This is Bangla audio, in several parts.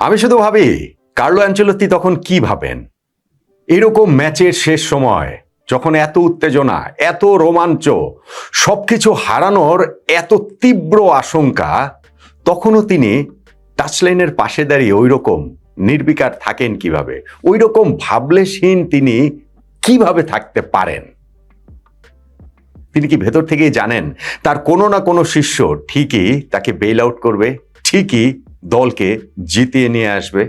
আমি শুধু ভাবি কার্লো অ্যানচেলত্তি তখন কি ভাবেন, এরকম ম্যাচের শেষ সময় যখন এত উত্তেজনা, এত রোমাঞ্চ, সবকিছু হারানোর এত তীব্র আশঙ্কা, তখনও তিনি টাচলাইনের পাশে দাঁড়িয়ে ওই রকম নির্বিকার থাকেন কিভাবে? ওই রকম ভাবলেশহীন তিনি কিভাবে থাকতে পারেন? তিনি কি ভেতর থেকেই জানেন তার কোনো না কোনো শিষ্য ঠিকই তাকে বেল আউট করবে, ঠিকই দলকে জিতিয়ে নিয়ে আসবে?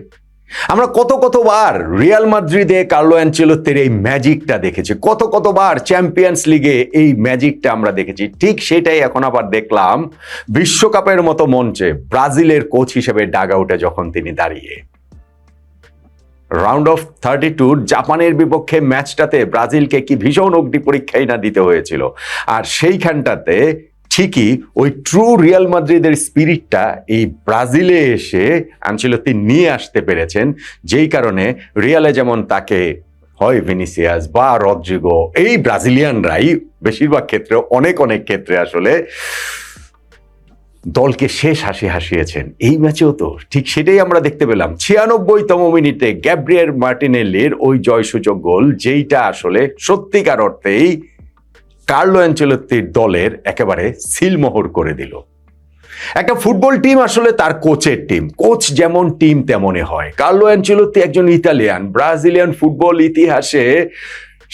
আমরা কতবার রিয়াল মাদ্রিদে কার্লো অ্যানচেলত্তির এই ম্যাজিকটা দেখেছি, কতবার চ্যাম্পিয়ন্স লিগে এই ম্যাজিকটা আমরা দেখেছি। ঠিক সেটাই এখন আবার দেখলাম বিশ্বকাপের মতো মঞ্চে ব্রাজিলের কোচ হিসেবে ডাগ আউটে যখন তিনি দাঁড়িয়ে। রাউন্ড অফ 32 জাপানের বিপক্ষে ম্যাচটাতে ব্রাজিলকে কি ভীষণ অগ্নি পরীক্ষাই না দিতে হয়েছিল, আর সেইখানটাতে ঠিকই ওই ট্রু রিয়াল মাদ্রিদের স্পিরিটটা এই ব্রাজিলে এসে আনচেলত্তি নিয়ে আসতে পেরেছেন, যেই কারণে রিয়ালে যেমন তাকে হয় ভিনিসিয়াস বা রদ্রিগো, এই ব্রাজিলিয়ানরাই বেশিরভাগ ক্ষেত্রে অনেক ক্ষেত্রে আসলে দলকে শেষ হাসিয়েছেন। এই ম্যাচেও তো ঠিক সেটাই আমরা দেখতে পেলাম। 96তম মিনিটে গ্যাব্রিয়েল মার্টিনেল্লির ওই জয়সূচক গোল, যেইটা আসলে সত্যিকার অর্থেই কার্লো অ্যানচেলত্তির দলের একেবারে সিলমোহর করে দিল। একটা ফুটবল টিম আসলে তার কোচের টিম, কোচ যেমন টিম তেমনই হয়। কার্লো অ্যানচেলত্তি একজন ইতালিয়ান, ব্রাজিলিয়ান ফুটবল ইতিহাসে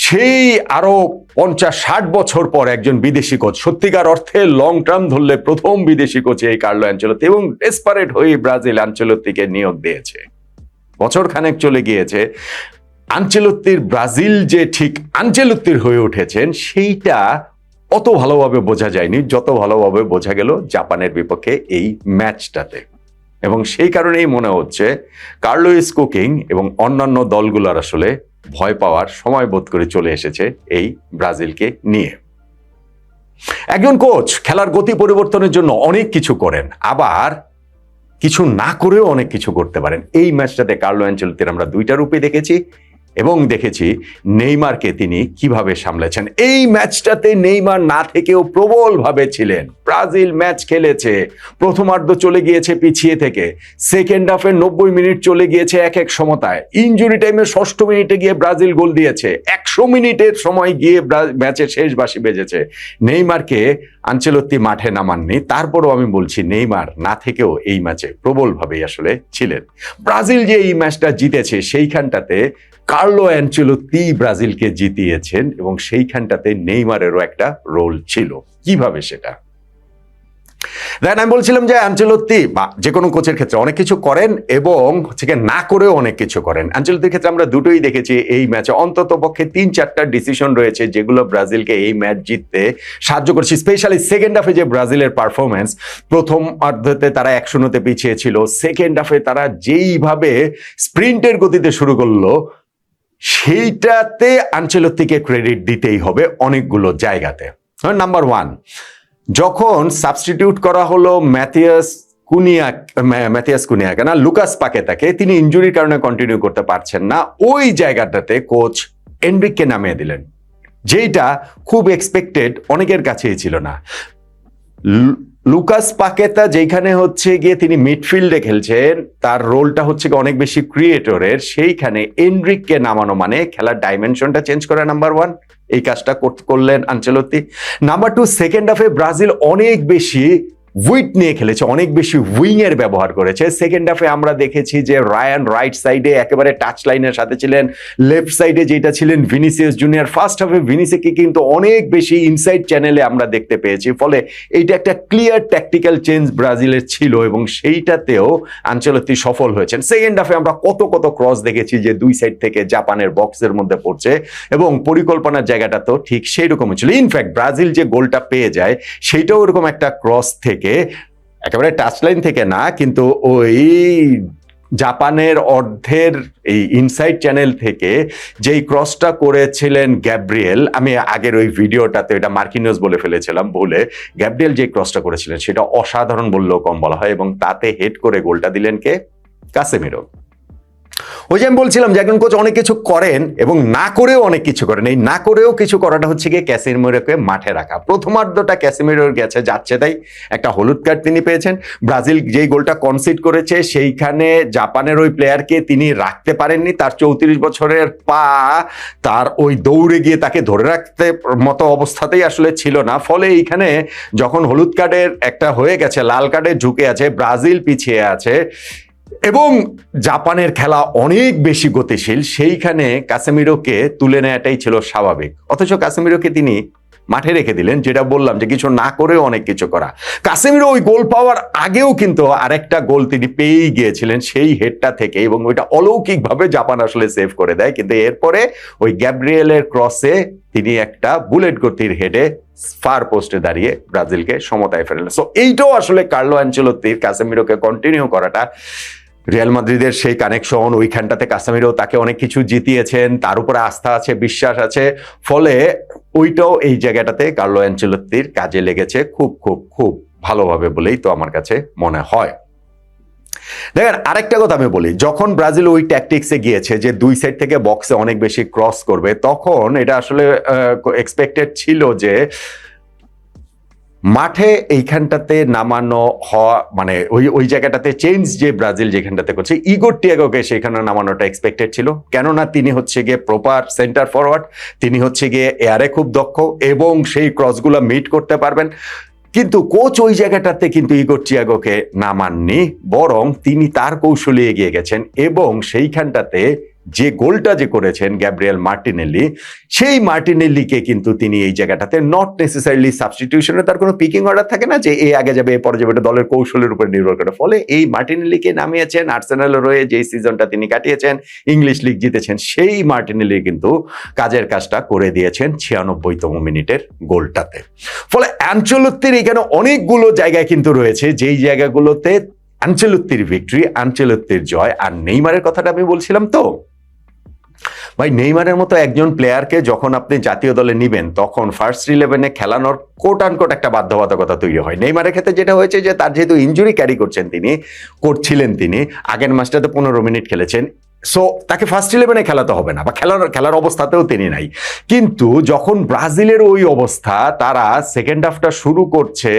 সেই আরো 50-60 বছর পর একজন বিদেশি কোচ, সত্যিকার অর্থে লং টার্ম ধরলে প্রথম বিদেশি কোচ এই কার্লো অ্যানচেলত্তি, এবং ডেসপারেট হয়ে ব্রাজিল আনচেলত্তিকে নিয়োগ দিয়েছে। বছর খানেক চলে গিয়েছে, আনচেলত্তির ব্রাজিল যে ঠিক আনচেলত্তির হয়ে উঠেছেন সেইটা অত ভালোভাবে বোঝা যায়নি যত ভালোভাবে বোঝা গেল জাপানের বিপক্ষে এই ম্যাচটাতে। এবং সেই কারণেই মনে হচ্ছে কার্লো ইজ কুকিং এবং অন্যান্য দলগুলোর আসলে ভয় পাওয়ার সময় বোধ করে চলে এসেছে এই ব্রাজিলকে নিয়ে। একজন কোচ খেলার গতি পরিবর্তনের জন্য অনেক কিছু করেন, আবার কিছু না করেও অনেক কিছু করতে পারেন। এই ম্যাচটাতে কার্লো অ্যানচেলত্তির আমরা দুইটা রূপে দেখেছি, এবং দেখেছি নেইমারকে তিনি কিভাবে সামলেছেন। এই ম্যাচটাতে নেইমার না থেকেও প্রবলভাবে ছিলেন। ব্রাজিল ম্যাচ খেলেছে, প্রথমার্ধ চলে গিয়েছে পিছিয়ে থেকে, সেকেন্ড হাফে 90 মিনিট চলে গিয়েছে এক সমতায়, ইনজুরি টাইমে 6ষ্ঠ মিনিটে গিয়ে ব্রাজিল গোল দিয়েছে, 100 মিনিটের সময় গিয়ে ম্যাচের শেষ বাঁশি বেজেছে। নেইমারকে আনচেলত্তি মাঠে নামাননি, তারপরও আমি বলছি নেইমার না থেকেও এই ম্যাচে প্রবলভাবেই আসলে ছিলেন। ব্রাজিল যে এই ম্যাচটা জিতেছে সেইখানটাতে কার্লো অ্যানচেলত্তি ব্রাজিলকে জিতিয়েছেন, এবং সেইখানটাতে নেইমারেরও একটা রোল ছিল। কিভাবে সেটা আমি বলছিলাম যে আনচেলত্তি বা যে কোনো কোচের ক্ষেত্রে অনেক কিছু করেন এবং না করেও অনেক কিছু করেন। আনচেলত্তির ক্ষেত্রে আমরা দুটোই দেখেছি এই ম্যাচে। অন্তত পক্ষে 3-4টা ডিসিশন রয়েছে যেগুলো ব্রাজিলকে এই ম্যাচ জিততে সাহায্য করেছে। স্পেশালি সেকেন্ড হাফে যে ব্রাজিলের পারফরমেন্স, প্রথম অর্ধতে তারা 1-0 পিছিয়ে ছিল, সেকেন্ড হাফে তারা যেইভাবে স্প্রিন্টের গতিতে শুরু করলো, সেইটাতে আনচেলত্তিকে ক্রেডিট দিতেই হবে অনেকগুলো জায়গাতে। নাম্বার 1, যখন সাবস্টিটিউট করা হলো ম্যাথিয়াস কুনিয়াকে না, লুকাস পাকেতাকে, তিনি ইনজুরির কারণে কন্টিনিউ করতে পারছেন না, ওই জায়গাটাতে কোচ এনরিককে নামিয়ে দিলেন, যেটা খুব এক্সপেক্টেড, অনেকের কাছেই ছিল না। লুকাস পাকেতা যেখানে হচ্ছে গিয়ে তিনি মিডফিল্ডে খেলছেন, তার রোলটা হচ্ছে অনেক বেশি ক্রিয়েটরের, সেইখানে এনরিককে নামানো মানে খেলার ডাইমেনশনটা চেঞ্জ করা। নাম্বার 1, এই কাজটা করলেন আনচেলত্তি। নাম্বার 2, সেকেন্ড হাফে ব্রাজিল অনেক বেশি উইট নিয়ে খেলেছে, অনেক বেশি উইং এর ব্যবহার করেছে। সেকেন্ড হাফে আমরা দেখেছি যে রায়ান রাইট সাইডে একেবারে টাচ লাইনের সাথে ছিলেন, লেফট সাইডে যেটা ছিলেন ভিনিসিয়াস জুনিয়র। ফার্স্ট হাফে ভিনিসিয়াসকে কিন্তু অনেক বেশি ইনসাইড চ্যানেলে আমরা দেখতে পেয়েছি, ফলে এইটা একটা ক্লিয়ার ট্যাকটিক্যাল চেঞ্জ ব্রাজিলের ছিল, এবং সেইটাতেও আনচেলত্তি সফল হয়েছেন। সেকেন্ড হাফে আমরা কত ক্রস দেখেছি যে দুই সাইড থেকে জাপানের বক্সের মধ্যে পড়ছে, এবং পরিকল্পনার জায়গাটা তো ঠিক সেই রকমই ছিল। ইনফ্যাক্ট ব্রাজিল যে গোলটা পেয়ে যায় সেইটাও ওরকম একটা ক্রস থেকে, একেবারে টাচ লাইন থেকে না, কিন্তু ওই জাপানের অর্ধের এই ইনসাইড চ্যানেল থেকে যেই ক্রসটা করেছিলেন গ্যাব্রিয়েল, আমি আগের ওই ভিডিওটাতে এটা মার্কিনিওস বলে ফেলেছিলাম ভুলে, গ্যাব্রিয়েল যে ক্রসটা করেছিলেন সেটা অসাধারণ বললেও কম বলা হয়, এবং তাতে হেড করে গোলটা দিলেন কে? কাসেমিরো। ওই যে আমি বলছিলাম যে একজন কোচ অনেক কিছু করেন এবং না করেও অনেক কিছু করেন। এই না করেও কিছু করাটা হচ্ছে গিয়ে ক্যাসেমিরোকে মাঠে রাখা। প্রথমার্ধটা ক্যাসেমিরোর গেছে যাচ্ছে তাই, একটা হলুদ কার্ড তিনি পেয়েছেন। ব্রাজিল যেই গোলটা কনসিড করেছে সেইখানে জাপানের ওই প্লেয়ারকে তিনি রাখতে পারেননি, তার 34 বছরের পা তার ওই দৌড়ে গিয়ে তাকে ধরে রাখতে মতো অবস্থাতেই আসলে ছিল না। ফলে এইখানে যখন হলুদ কার্ডের একটা হয়ে গেছে, লাল কার্ডে ঝুঁকে আছে, ব্রাজিল পিছিয়ে আছে এবং জাপানের খেলা অনেক বেশি গতিশীল, সেইখানে কাসেমিরোকে তুলে নেওয়াটাই ছিল স্বাভাবিক। অথচ কাসেমিরোকে তিনি মাঠে রেখে দিলেন, যেটা বললাম যে কিছু না করেও অনেক কিছু করা। কাসেমিরো ওই গোল পাওয়ার আগেও কিন্তু আরেকটা গোল তিনি পেয়েই গিয়েছিলেন সেই হেডটা থেকে, এবং ওইটা অলৌকিকভাবে জাপান আসলে সেভ করে দেয়। কিন্তু এরপরে ওই গ্যাব্রিয়েলের ক্রসে তিনি একটা বুলেট গতির হেডে ফার পোস্টে দাঁড়িয়ে ব্রাজিলকে সমতায় ফেলেন। সো এইটাও আসলে কার্লো আনচেলত্তির কাসেমিরোকে কন্টিনিউ করাটা, রিয়াল মাদ্রিদের সেই কানেকশন, ওইখানটাতে কাসেমিরো তাকে অনেক কিছু জিতিয়েছেন, তার উপরে আস্থা আছে, বিশ্বাস আছে, ফলে ওইটাও এই জায়গাটাতে কার্লো আনচেলত্তির কাজে লেগেছে খুব খুব খুব ভালোভাবে বলেই তো আমার কাছে মনে হয়। দেখেন আরেকটা কথা আমি বলি, যখন ব্রাজিল ওই ট্যাকটিক্সে গিয়েছে যে দুই সাইড থেকে বক্সে অনেক বেশি ক্রস করবে, তখন এটা আসলে এক্সপেক্টেড ছিল যে মাঠে এইখানটাতে নামানো হওয়া, মানে ওই জায়গাটাতে চেঞ্জ যে ব্রাজিল যেখানটাতে করছে, ইগোর টিয়াগোকে সেখানে নামানোটা এক্সপেক্টেড ছিল। কেননা তিনি হচ্ছে গিয়ে প্রপার সেন্টার ফরওয়ার্ড, তিনি হচ্ছে গিয়ে এয়ারে খুব দক্ষ এবং সেই ক্রসগুলো মিট করতে পারবেন। কিন্তু কোচ ওই জায়গাটাতে কিন্তু ইগোর টিয়াগোকে নামাননি, বরং তিনি তার কৌশলে এগিয়ে গেছেন এবং সেইখানটাতে যে গোলটা যে করেছেন গ্যাব্রিয়েল মার্টিনেল্লি, সেই মার্টিনেল্লিকে কিন্তু তিনি এই জায়গাটাতে নট নেসেসারিলি সাবস্টিটিউশনে, তার কোনো পিকিং অর্ডার থাকে না যে এ আগে যাবে এ পরে যাবে, এটা দলের কৌশলের উপর নির্ভর করে। ফলে এই মার্টিনেল্লিকে নামিয়েছেন, আর্সেনালের হয়ে যেই সিজনটা তিনি কাটিয়েছেন, ইংলিশ লিগ জিতেছেন, সেই মার্টিনেল্লি কিন্তু কাজের কাজটা করে দিয়েছেন 96তম মিনিটের গোলটাতে। ফলে আনচেলত্তির এখানে অনেকগুলো জায়গায় কিন্তু রয়েছে যেই জায়গাগুলোতে আনচেলত্তির ভিক্টরি, আনচেলত্তির জয়। আর নেইমারের কথাটা আমি বলছিলাম তো ভাই, নেইমারের মতো একজন প্লেয়ারকে যখন আপনি জাতীয় দলে নিবেন, তখন ফার্স্ট 11-এ খেলানোর কোট আনকোট একটা বাধ্যবাধকতা তৈরি হয়। নেইমারের ক্ষেত্রে যেটা হয়েছে যে তার যেহেতু ইনজুরি ক্যারি করছিলেন তিনি আগের ম্যাচটাতে 15 মিনিট খেলেছেন, সো তাকে ফার্স্ট 11-এ খেলাতে হবে না, বা খেলার অবস্থাতেও তিনি নাই। কিন্তু যখন ব্রাজিলের ওই অবস্থা, তারা সেকেন্ড হাফটা শুরু করছে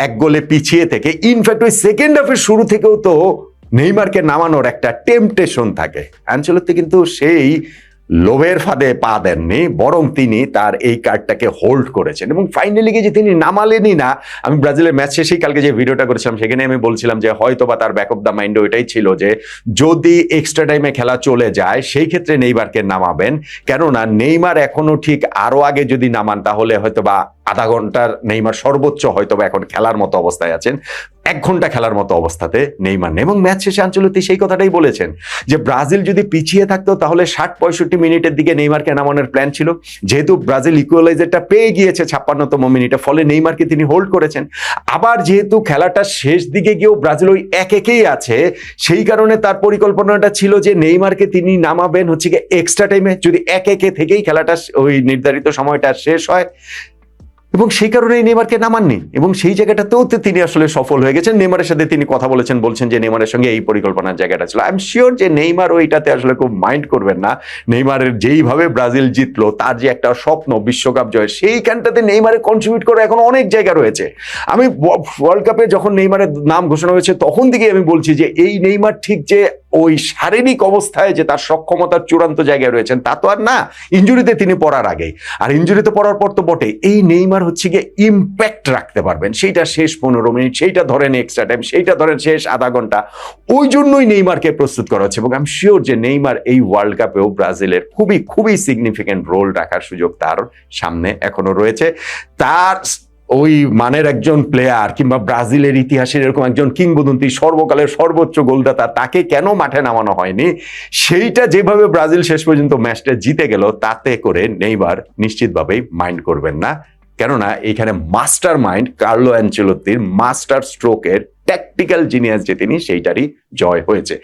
এক গোলে পিছিয়ে থেকে, ইনফ্যাক্ট ওই সেকেন্ড হাফের শুরু থেকেও তো নেইমারকে নামানোর একটা টেম্পটেশন থাকে। আনচেলত্তি কিন্তু সেই লোভের ফাঁদে পা দেননি, বরং তিনি তার এই কার্ডটাকে হোল্ড করেছেন এবং ফাইনালি গিয়ে যে তিনি নামালেনই না। আমি ব্রাজিলের ম্যাচ শেষেই কালকে যে ভিডিওটা করেছিলাম সেখানে আমি বলছিলাম যে হয়তো বা তার ব্যাক অফ দ্য মাইন্ড ওইটাই ছিল যে যদি এক্সট্রা টাইমে খেলা চলে যায় সেই ক্ষেত্রে নেইমারকে নামাবেন, কেননা নেইমার এখনো ঠিক আরো আগে যদি নামান তাহলে হয়তো বা আধা ঘন্টার নেইমার সর্বোচ্চ হয়তো বা এখন খেলার মতো অবস্থায় আছেন, 1 ঘন্টা খেলার মতো অবস্থাতে নেইমার নেই। এবং ম্যাচ শেষে আনচেলত্তি সেই কথাটাই বলেছেন যে ব্রাজিল যদি পিছিয়ে থাকতো তাহলে 60-65 মিনিটের দিকে নেইমারকে নামানোর প্ল্যান ছিল। যেহেতু ব্রাজিল ইকুয়ালাইজারটা পেয়ে গিয়েছে 56তম মিনিটে, ফলে নেইমারকে তিনি হোল্ড করেছেন। আবার যেহেতু খেলাটা শেষ দিকে গিয়েও ব্রাজিল ওই 1-1-এই আছে, সেই কারণে তার পরিকল্পনাটা ছিল যে নেইমারকে তিনি নামাবেন হচ্ছে গিয়ে এক্সট্রা টাইমে, যদি 1-1 থেকেই খেলাটা ওই নির্ধারিত সময়টা শেষ হয়, এবং সেই কারণেই নেইমারকে নামাননি এবং সেই জায়গাটাতেও তিনি আসলে সফল হয়ে গেছেন। নেইমারের সাথে তিনি কথা বলছেন যে নেইমারের সঙ্গে এই পরিকল্পনার জায়গাটা ছিল। আই এম শিওর যে নেইমার ওইটাতে আসলে খুব মাইন্ড করবেন না। নেইমারের যেইভাবে ব্রাজিল জিতলো, তার যে একটা স্বপ্ন বিশ্বকাপ জয়, সেইখানটাতে নেইমারের কন্ট্রিবিউট করা এখন অনেক জায়গা রয়েছে। আমি ওয়ার্ল্ড কাপে যখন নেইমারের নাম ঘোষণা হয়েছে তখন থেকে আমি বলছি যে এই নেইমার ঠিক যে ওই শারীরিক অবস্থায় যে তার সক্ষমতার চূড়ান্ত জায়গায় রয়েছেন তা তো আর না, ইনজুরিতে তিনি পড়ার আগেই। আর ইনজুরিতে পড়ার পর তো বটে, এই নেইমার হচ্ছে গিয়ে ইম্প্যাক্ট রাখতে পারবেন, সেইটা শেষ 15 মিনিট, সেইটা ধরেন এক্সট্রা টাইম, সেইটা ধরেন শেষ আধা ঘন্টা, ওই জন্যই নেইমারকে প্রস্তুত করা হচ্ছে। এবং আমি শিওর যে নেইমার এই ওয়ার্ল্ড কাপেও ব্রাজিলের খুবই খুবই সিগনিফিকেন্ট রোল রাখার সুযোগ তার সামনে এখনো রয়েছে। তার ওই মানের একজন প্লেয়ার কিংবা ব্রাজিলের ইতিহাসের এরকম একজন কিংবদন্তি, সর্বকালের সর্বোচ্চ গোলদাতা, তাকে কেন মাঠে নামানো হয়নি, সেইটা যেভাবে ব্রাজিল শেষ পর্যন্ত ম্যাচটা জিতে গেল, তাতে করে নেইমার নিশ্চিতভাবেই মাইন্ড করবেন না। কেননা এখানে মাস্টার মাইন্ড কার্লো আনচেলত্তির মাস্টার স্ট্রোকের ট্যাকটিক্যাল জিনিয়াস যে তিনি, সেইটারই জয় হয়েছে।